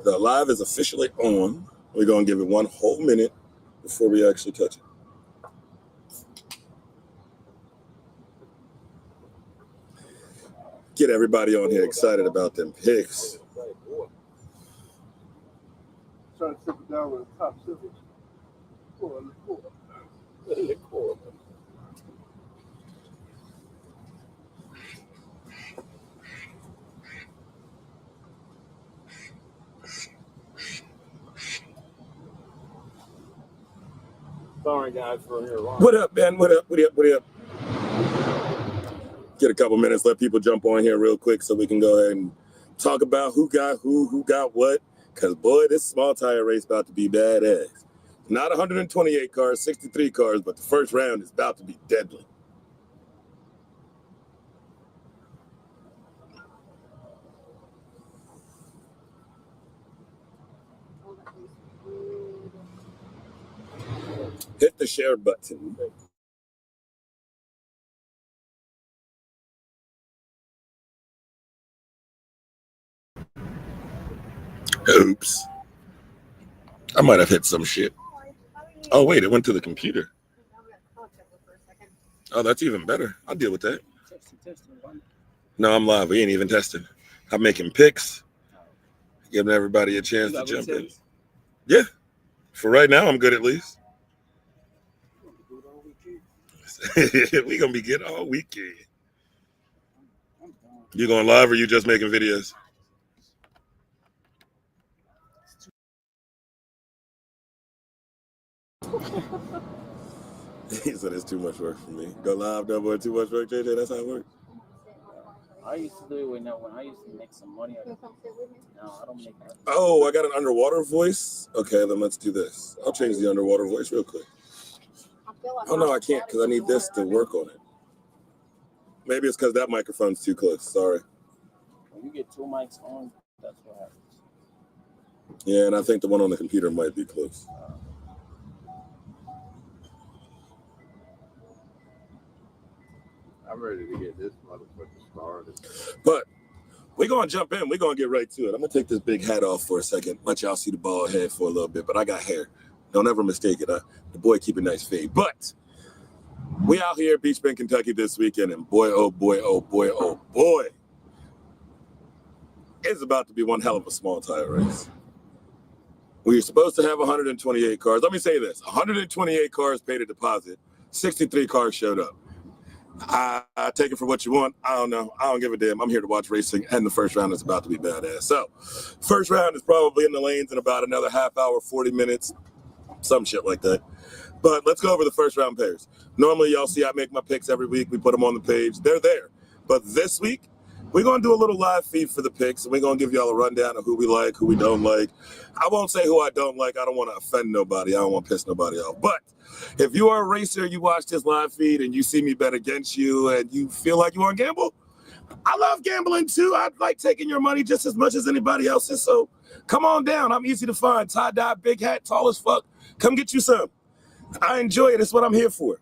The live is officially on. We're going to give it 1 whole minute before we actually touch it. Get everybody on here excited about them picks. Trying to sit down with a top silver. Sorry, guys, for here. What up, Ben? What up? Get a couple minutes, let people jump on here real quick so we can go ahead and talk about who got who got what. Because, boy, this small tire race about to be badass. Not 128 cars, 63 cars, but the first round is about to be deadly. Hit the share button. Oops. I might have hit some shit. Oh, wait, it went to the computer. Oh, that's even better. I'll deal with that. No, I'm live. We ain't even testing. I'm making picks, giving everybody a chance to jump in. Yeah. For right now, I'm good at least. We gonna be good all weekend. You going live or you just making videos? He said it's too much work for me. Go live, double, too much work, JJ. That's how it works. I used to do it when I used to make some money. No, I don't make that. Oh, I got an underwater voice. Okay, then let's do this. I'll change the underwater voice real quick. Oh no, I can't because I need this to work on it. Maybe it's because that microphone's too close. Sorry. When you get two mics on, that's what happens. Yeah, and I think the one on the computer might be close. I'm ready to get this motherfucker started. But we're going to jump in. We're going to get right to it. I'm going to take this big hat off for a second. Let y'all see the bald head for a little bit. But I got hair. Don't ever mistake it. The boy keep a nice fade. But we out here at Beech, Kentucky this weekend. And boy, oh boy, oh boy, oh boy. It's about to be one hell of a small tire race. We were supposed to have 128 cars. Let me say this. 128 cars paid a deposit. 63 cars showed up. I take it for what you want. I don't know. I don't give a damn. I'm here to watch racing, and the first round is about to be badass. So, first round is probably in the lanes in about another half hour, 40 minutes, some shit like that. But let's go over the first round pairs. Normally, y'all see I make my picks every week. We put them on the page. They're there. But this week, we're going to do a little live feed for the picks, and we're going to give y'all a rundown of who we like, who we don't like. I won't say who I don't like. I don't want to offend nobody. I don't want to piss nobody off. But if you are a racer, you watch this live feed, and you see me bet against you, and you feel like you want to gamble, I love gambling, too. I like taking your money just as much as anybody else's. So come on down. I'm easy to find. Tie-dye, big hat, tall as fuck. Come get you some. I enjoy it. It's what I'm here for.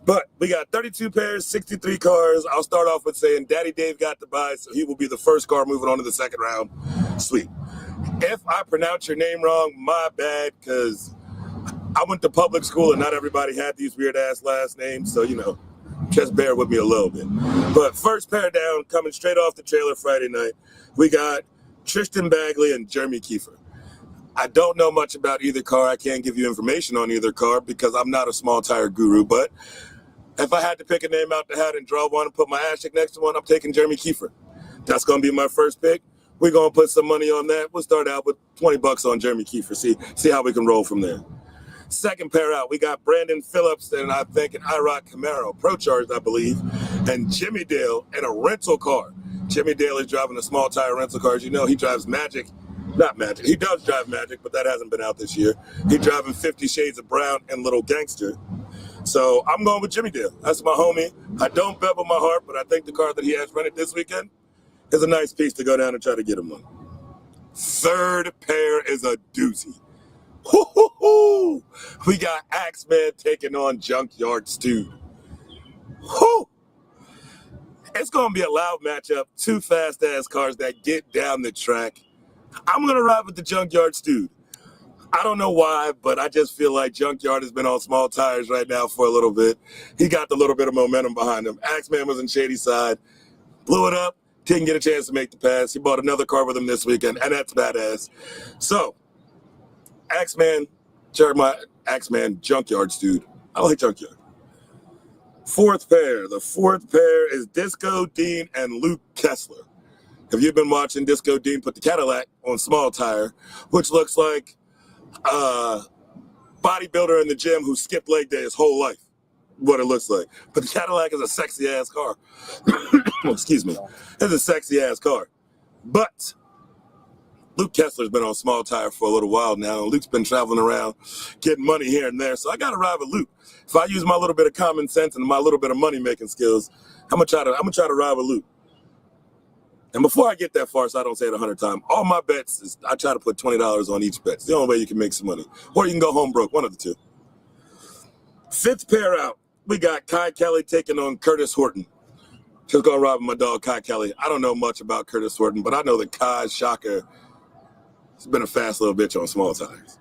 But we got 32 pairs, 63 cars. I'll start off with saying Daddy Dave got the buy, so he will be the first car moving on to the second round. Sweet. If I pronounce your name wrong, my bad, because I went to public school and not everybody had these weird-ass last names, so, just bear with me a little bit. But first pair down, coming straight off the trailer Friday night, we got Tristan Bagley and Jeremy Kiefer. I don't know much about either car. I can't give you information on either car because I'm not a small tire guru, but if I had to pick a name out the hat and draw one and put my asterisk next to one, I'm taking Jeremy Kiefer. That's going to be my first pick. We're going to put some money on that. We'll start out with $20 on Jeremy Kiefer. See how we can roll from there. Second pair out, we got Brandon Phillips and I think an IROC Camaro, Pro Charged, I believe, and Jimmy Dale in a rental car. Jimmy Dale is driving a small tire rental car. As you know, he drives Magic. Not Magic. He does drive Magic, but that hasn't been out this year. He's driving 50 Shades of Brown and Little Gangster. So I'm going with Jimmy Dale. That's my homie. I don't bet with my heart, but I think the car that he has rented this weekend is a nice piece to go down and try to get him on. Third pair is a doozy. Hoo-hoo-hoo. We got Axeman taking on Junkyard Stu. Whoo! It's going to be a loud matchup. Two fast-ass cars that get down the track. I'm going to ride with the Junkyard dude. I don't know why, but I just feel like Junkyard has been on small tires right now for a little bit. He got the little bit of momentum behind him. Axeman was in shady side, blew it up, didn't get a chance to make the pass. He bought another car with him this weekend, and that's badass. So, Axeman, Junkyard dude. I like Junkyard. Fourth pair. The fourth pair is Disco Dean and Luke Kessler. If you've been watching, Disco Dean put the Cadillac on small tire, which looks like a bodybuilder in the gym who skipped leg day his whole life. What it looks like. But the Cadillac is a sexy ass car. Excuse me. It's a sexy ass car. But Luke Kessler's been on small tire for a little while now. Luke's been traveling around getting money here and there. So I got to ride with Luke. If I use my little bit of common sense and my little bit of money making skills, I'm gonna try to ride with Luke. And before I get that far, so I don't say it 100 times, all my bets is I try to put $20 on each bet. It's the only way you can make some money. Or you can go home broke, one of the two. Fifth pair out, we got Kai Kelly taking on Curtis Horton. Just gonna ride with my dog Kai Kelly. I don't know much about Curtis Horton, but I know that Kai Shocker has been a fast little bitch on small tires.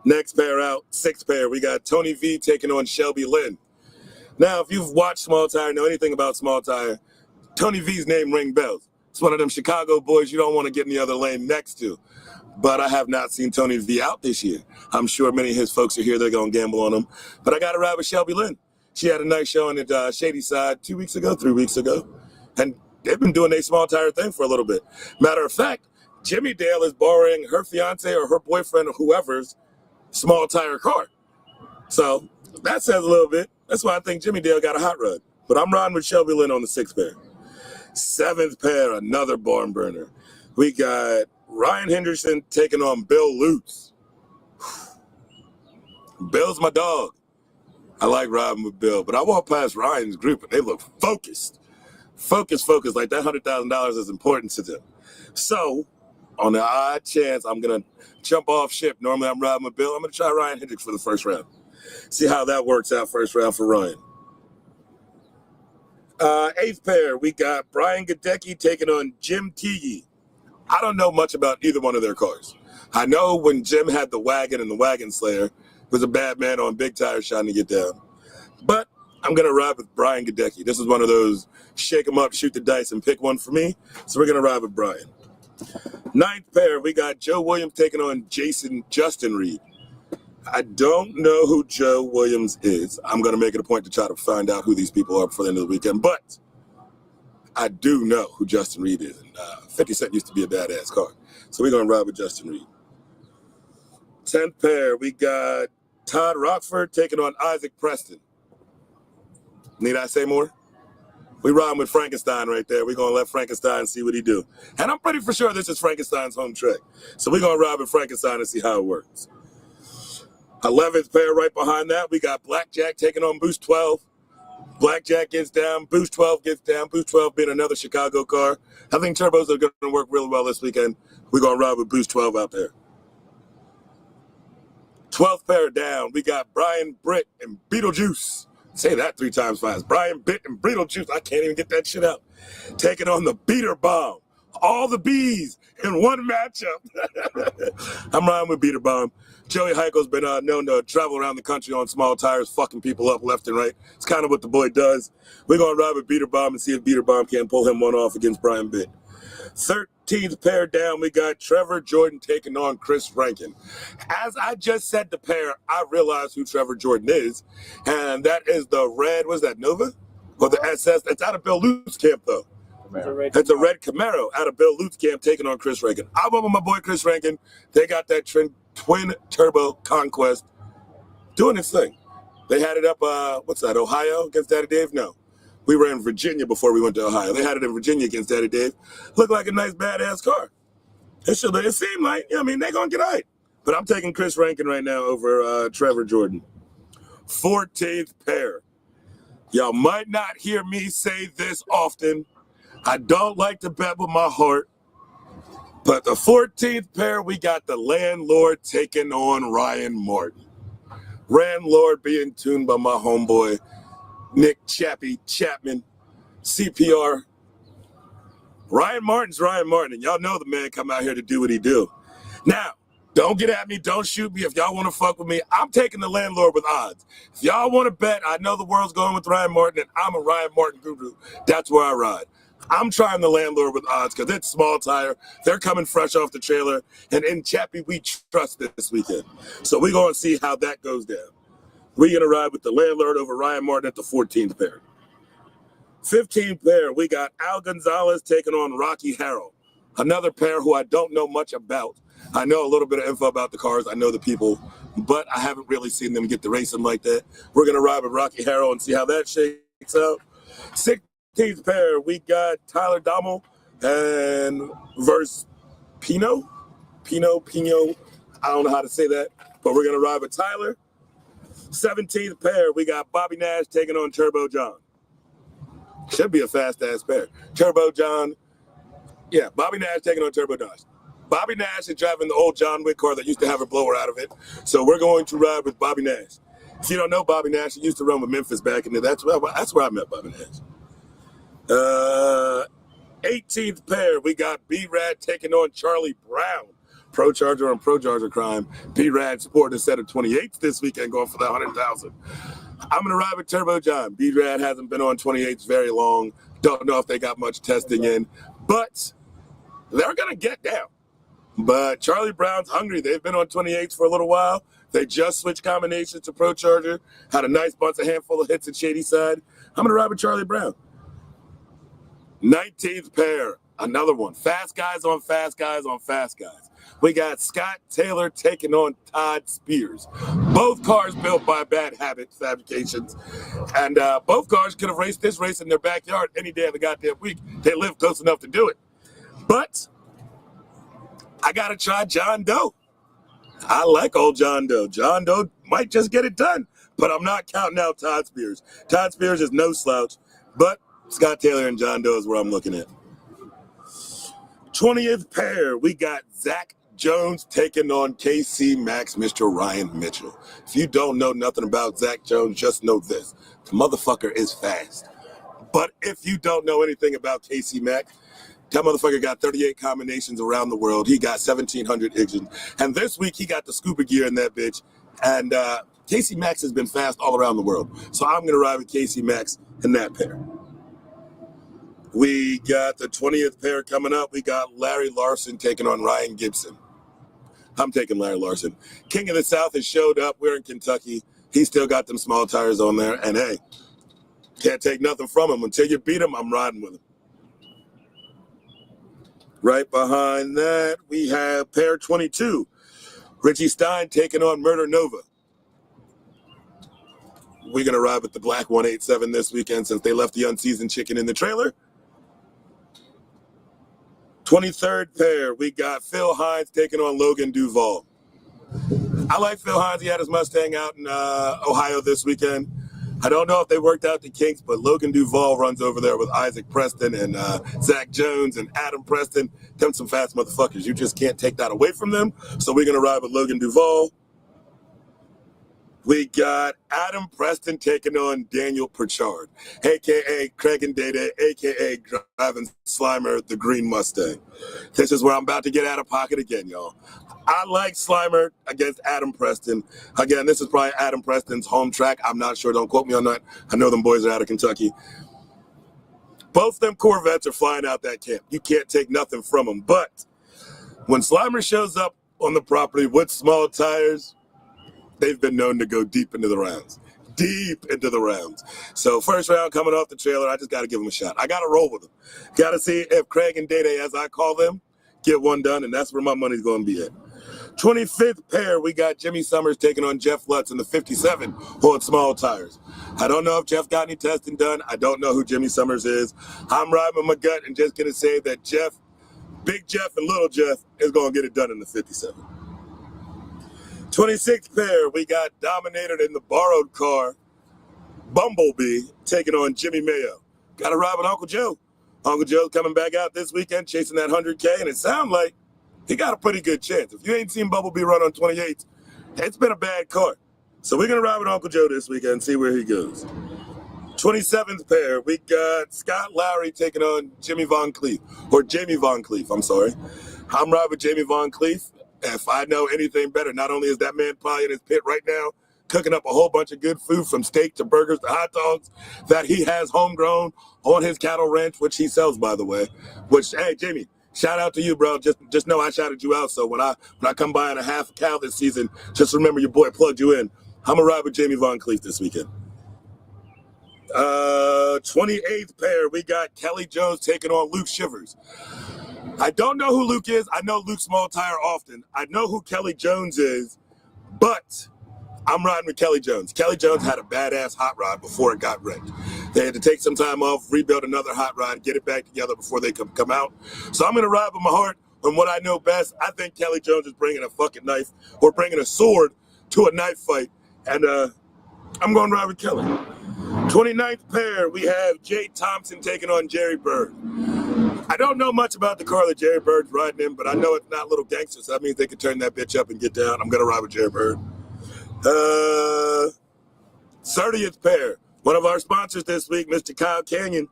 Next pair out, sixth pair, we got Tony V taking on Shelby Lynn. Now, if you've watched small tire, know anything about small tire, Tony V's name ring bells. It's one of them Chicago boys you don't want to get in the other lane next to. But I have not seen Tony V out this year. I'm sure many of his folks are here. They're going to gamble on him. But I got to ride with Shelby Lynn. She had a nice showing at Shady Side 3 weeks ago. And they've been doing their small tire thing for a little bit. Matter of fact, Jimmy Dale is borrowing her fiance or her boyfriend or whoever's small tire car. So that says a little bit. That's why I think Jimmy Dale got a hot rod. But I'm riding with Shelby Lynn on the sixth pair. Seventh pair, another barn burner. We got Ryan Henderson taking on Bill Lutz. Bill's my dog. I like riding with Bill, but I walk past Ryan's group and they look focused. Focused, like that $100,000 is important to them. So, on the odd chance, I'm going to jump off ship. Normally I'm riding with Bill. I'm going to try Ryan Hendricks for the first round. See how that works out first round for Ryan. Eighth pair, we got Brian Gadecki taking on Jim Teague. I don't know much about either one of their cars. I know when Jim had the wagon and the Wagon Slayer, was a bad man on big tires trying to get down. But I'm going to ride with Brian Gadecki. This is one of those shake 'em up, shoot the dice, and pick one for me. So we're going to ride with Brian. Ninth pair, we got Joe Williams taking on Justin Reed. I don't know who Joe Williams is. I'm going to make it a point to try to find out who these people are before the end of the weekend. But I do know who Justin Reed is. And 50 Cent used to be a badass car. So we're going to ride with Justin Reed. 10th pair, we got Todd Rockford taking on Isaac Preston. Need I say more? We riding with Frankenstein right there. We're going to let Frankenstein see what he do. And I'm pretty for sure this is Frankenstein's home track. So we're going to ride with Frankenstein and see how it works. 11th pair right behind that, we got Blackjack taking on Boost 12. Blackjack gets down, Boost 12 gets down. Boost 12 being another Chicago car. I think turbos are going to work really well this weekend. We're going to ride with Boost 12 out there. 12th pair down, we got Brian Britt and Beetlejuice. Say that 3 times fast. Brian Britt and Beetlejuice. I can't even get that shit out. Taking on the Beater Bomb. All the bees in one matchup. I'm riding with Beater Bomb. Joey Heiko's been known to travel around the country on small tires, fucking people up left and right. It's kind of what the boy does. We're going to ride with Beater Bomb and see if Beater Bomb can pull him one off against Brian Britt. 13th pair down, we got Trevor Jordan taking on Chris Rankin. As I just said the pair, I realized who Trevor Jordan is, and that is the red, was that Nova? Or the SS? It's out of Bill Lutz's camp, though. It's a red Camaro out of Bill Lutz's camp taking on Chris Rankin. I went with my boy Chris Rankin. They got that twin turbo Conquest doing its thing. They had it up, Ohio against Daddy Dave? No. We were in Virginia before we went to Ohio. They had it in Virginia against Daddy Dave. Looked like a nice, badass car. It seemed like, they're going to get right. But I'm taking Chris Rankin right now over Trevor Jordan. 14th pair. Y'all might not hear me say this often. I don't like to bet with my heart. But the 14th pair, we got the Landlord taking on Ryan Martin. Landlord being tuned by my homeboy, Nick Chappie Chapman. CPR. Ryan Martin's Ryan Martin, and y'all know the man come out here to do what he do. Now, don't get at me, don't shoot me. If y'all want to fuck with me, I'm taking the landlord with odds. If y'all want to bet, I know the world's going with Ryan Martin, and I'm a Ryan Martin guru. That's where I ride. I'm trying the landlord with odds because it's small tire. They're coming fresh off the trailer, and in Chappie, we trust this weekend. So we're going to see how that goes down. We're going to ride with the landlord over Ryan Martin at the 14th pair. 15th pair, we got Al Gonzalez taking on Rocky Harrell. Another pair who I don't know much about. I know a little bit of info about the cars. I know the people, but I haven't really seen them get to racing like that. We're going to ride with Rocky Harrell and see how that shakes out. 16th pair, we got Tyler Dommel and versus Pino. I don't know how to say that, but we're going to ride with Tyler. 17th pair, we got Bobby Nash taking on Turbo John. Should be a fast-ass pair. Turbo John. Yeah, Bobby Nash taking on Turbo John. Bobby Nash is driving the old John Wick car that used to have a blower out of it. So we're going to ride with Bobby Nash. If you don't know Bobby Nash, he used to run with Memphis back in the day. That's where I met Bobby Nash. 18th pair, we got B-Rad taking on Charlie Brown. Pro Charger on Pro Charger crime. B-Rad sporting a set of 28s this weekend, going for that 100,000. I'm going to ride with Turbo John. B-Rad hasn't been on 28s very long. Don't know if they got much testing in, but they're going to get down. But Charlie Brown's hungry. They've been on 28s for a little while. They just switched combinations to Pro Charger. Had a nice bunch, a handful of hits at Shady Side. I'm going to ride with Charlie Brown. 19th pair, another one. Fast guys on fast guys on fast guys. We got Scott Taylor taking on Todd Spears. Both cars built by Bad Habit Fabrications. And both cars could have raced this race in their backyard any day of the goddamn week. They live close enough to do it. But I got to try John Doe. I like old John Doe. John Doe might just get it done, but I'm not counting out Todd Spears. Todd Spears is no slouch, but Scott Taylor and John Doe is where I'm looking at. 20th pair, we got Zach Jones taking on KC Max, Mr. Ryan Mitchell. If you don't know nothing about Zach Jones, just know this. The motherfucker is fast. But if you don't know anything about KC Max, that motherfucker got 38 combinations around the world. He got 1,700 engines. And this week, he got the scuba gear in that bitch. And KC Max has been fast all around the world. So I'm going to ride with KC Max in that pair. We got the 20th pair coming up. We got Larry Larson taking on Ryan Gibson. I'm taking Larry Larson. King of the South has showed up. We're in Kentucky. He still got them small tires on there. And hey, can't take nothing from him. Until you beat him, I'm riding with him. Right behind that, we have pair 22. Richie Stein taking on Murder Nova. We're going to ride with the Black 187 this weekend since they left the unseasoned chicken in the trailer. 23rd pair, we got Phil Hines taking on Logan Duvall. I like Phil Hines. He had his Mustang out in Ohio this weekend. I don't know if they worked out the kinks, but Logan Duvall runs over there with Isaac Preston and Zach Jones and Adam Preston. Them some fast motherfuckers. You just can't take that away from them. So we're going to ride with Logan Duvall. We got Adam Preston taking on Daniel Pritchard, a.k.a. Craig and Data, a.k.a. driving Slimer, the green Mustang. This is where I'm about to get out of pocket again, y'all. I like Slimer against Adam Preston. Again, this is probably Adam Preston's home track. I'm not sure. Don't quote me on that. I know them boys are out of Kentucky. Both them Corvettes are flying out that camp. You can't take nothing from them. But when Slimer shows up on the property with small tires, they've been known to go deep into the rounds. Deep into the rounds. So first round coming off the trailer, I just got to give them a shot. I got to roll with them. Got to see if Craig and Dede, as I call them, get one done, and that's where my money's going to be at. 25th pair, we got Jimmy Summers taking on Jeff Lutz in the 57 on small tires. I don't know if Jeff got any testing done. I don't know who Jimmy Summers is. I'm riding with my gut and just going to say that Jeff, Big Jeff and Little Jeff is going to get it done in the 57. 26th pair, we got dominated in the borrowed car, Bumblebee, taking on Jimmy Mayo. Got to ride with Uncle Joe. Uncle Joe's coming back out this weekend, chasing that 100K, and it sounds like he got a pretty good chance. If you ain't seen Bumblebee run on 28s, it's been a bad car. So we're going to ride with Uncle Joe this weekend and see where he goes. 27th pair, we got Scott Lowry taking on Jamie Von Cleef, I'm sorry. I'm riding with Jamie Von Cleef. If I know anything better, not only is that man probably in his pit right now, cooking up a whole bunch of good food from steak to burgers to hot dogs that he has homegrown on his cattle ranch, which he sells, by the way. Which, hey, Jamie, shout out to you, bro. Just know I shouted you out. So when I come by in a half a cow this season, just remember your boy plugged you in. I'm gonna ride with Jamie Von Cleef this weekend. 28th pair, we got Kelly Jones taking on Luke Shivers. I don't know who Luke is. I know Luke Small Tire often. I know who Kelly Jones is, but I'm riding with Kelly Jones. Kelly Jones had a badass hot rod before it got wrecked. They had to take some time off, rebuild another hot rod, get it back together before they come out. So I'm going to ride with my heart on what I know best. I think Kelly Jones is bringing a fucking knife or bringing a sword to a knife fight, and I'm going to ride with Kelly. 29th pair, we have Jay Thompson taking on Jerry Bird. I don't know much about the car that Jerry Bird's riding in, but I know it's not Little Gangster, so that means they can turn that bitch up and get down. I'm going to ride with Jerry Bird. 30th pair, one of our sponsors this week, Mr. Kyle Canion,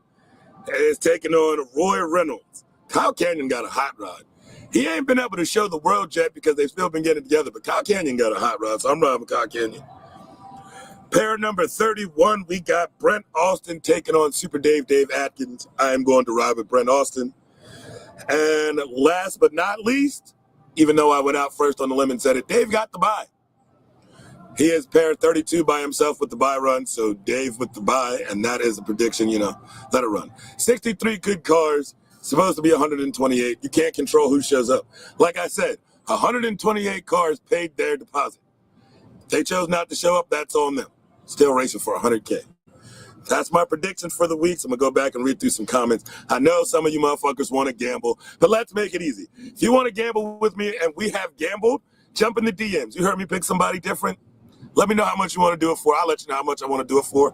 is taking on Roy Reynolds. Kyle Canion got a hot rod. He ain't been able to show the world yet because they've still been getting together, but Kyle Canion got a hot rod, so I'm riding with Kyle Canion. Pair number 31, we got Brent Austin taking on Super Dave Atkins. I am going to ride with Brent Austin. And last but not least, even though I went out first on the limb and said it, Dave got the bye. He is pair 32 by himself with the bye run, so Dave with the bye, and that is a prediction, let it run. 63 good cars, supposed to be 128. You can't control who shows up. Like I said, 128 cars paid their deposit. They chose not to show up, that's on them. Still racing for 100K. That's my prediction for the week. So I'm going to go back and read through some comments. I know some of you motherfuckers want to gamble, but let's make it easy. If you want to gamble with me and we have gambled, jump in the DMs. You heard me pick somebody different? Let me know how much you want to do it for. I'll let you know how much I want to do it for.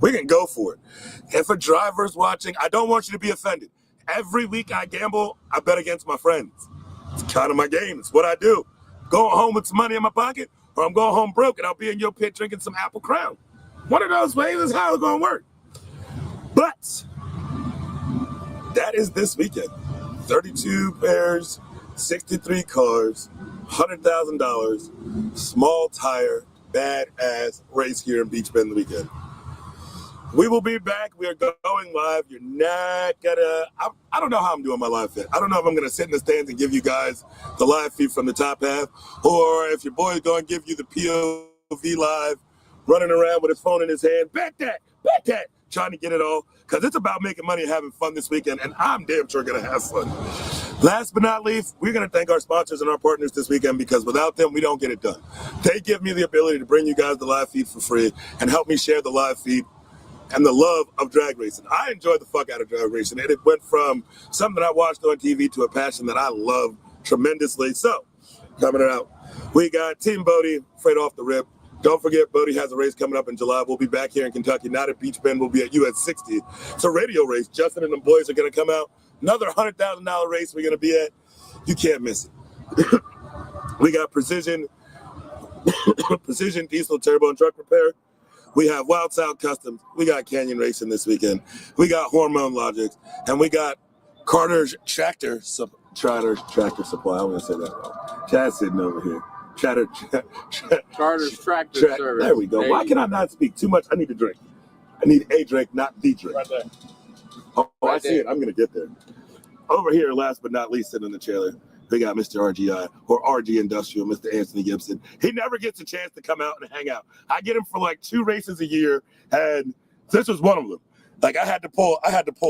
We can go for it. If a driver's watching, I don't want you to be offended. Every week I gamble, I bet against my friends. It's kind of my game. It's what I do. Going home with some money in my pocket, or I'm going home broke and I'll be in your pit drinking some Apple Crown. One of those ways is how it's going to work. But that is this weekend. 32 pairs, 63 cars, $100,000, small tire, badass race here in Beech Bend the weekend. We will be back. We are going live. You're not gonna, I don't know how I'm doing my live feed. I don't know if I'm gonna sit in the stands and give you guys the live feed from the top half, or if your boy is gonna give you the POV live, running around with his phone in his hand, back that, trying to get it all, because it's about making money and having fun this weekend, and I'm damn sure gonna have fun. Last but not least, we're gonna thank our sponsors and our partners this weekend, because without them, we don't get it done. They give me the ability to bring you guys the live feed for free and help me share the live feed and the love of drag racing. I enjoy the fuck out of drag racing, and it went from something I watched on TV to a passion that I love tremendously. So, coming out, we got Team Boddie, straight off the rip. Don't forget, Boddie has a race coming up in July. We'll be back here in Kentucky, not at Beech Bend. We'll be at US 60. It's a radio race. Justin and the boys are going to come out. Another $100,000 race we're going to be at. You can't miss it. We got Precision Diesel Turbo and Truck Repair. We have WildSide Kustoms. We got Canion Racing this weekend. We got Hormone Logics. And we got Carter's Tractor Supply. I want to say that wrong. Chad's sitting over here. Carter's Tractor Service. There we go. Why can I not speak too much? I need a drink. I need a drink, not the drink. Right there. Oh, Right I see it. I'm going to get there. Over here, last but not least, sitting in the trailer, we got Mr. RGI, or RG Industrial, Mr. Anthony Gibson. He never gets a chance to come out and hang out. I get him for like 2 races a year, and this was one of them. Like I had to pull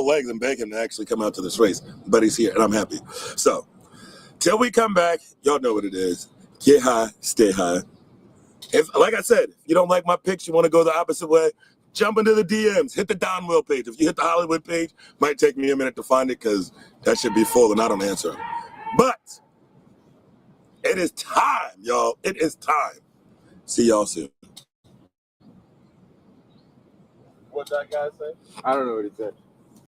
legs and beg him to actually come out to this race, but he's here, and I'm happy. So, till we come back, y'all know what it is. Get high, stay high. If, like I said, if you don't like my picks, you want to go the opposite way, jump into the DMs, hit the Downwell page. If you hit the Hollywood page, might take me a minute to find it because that should be full and I don't answer them. But it is time, y'all. It is time. See y'all soon. What that guy say? I don't know what he said.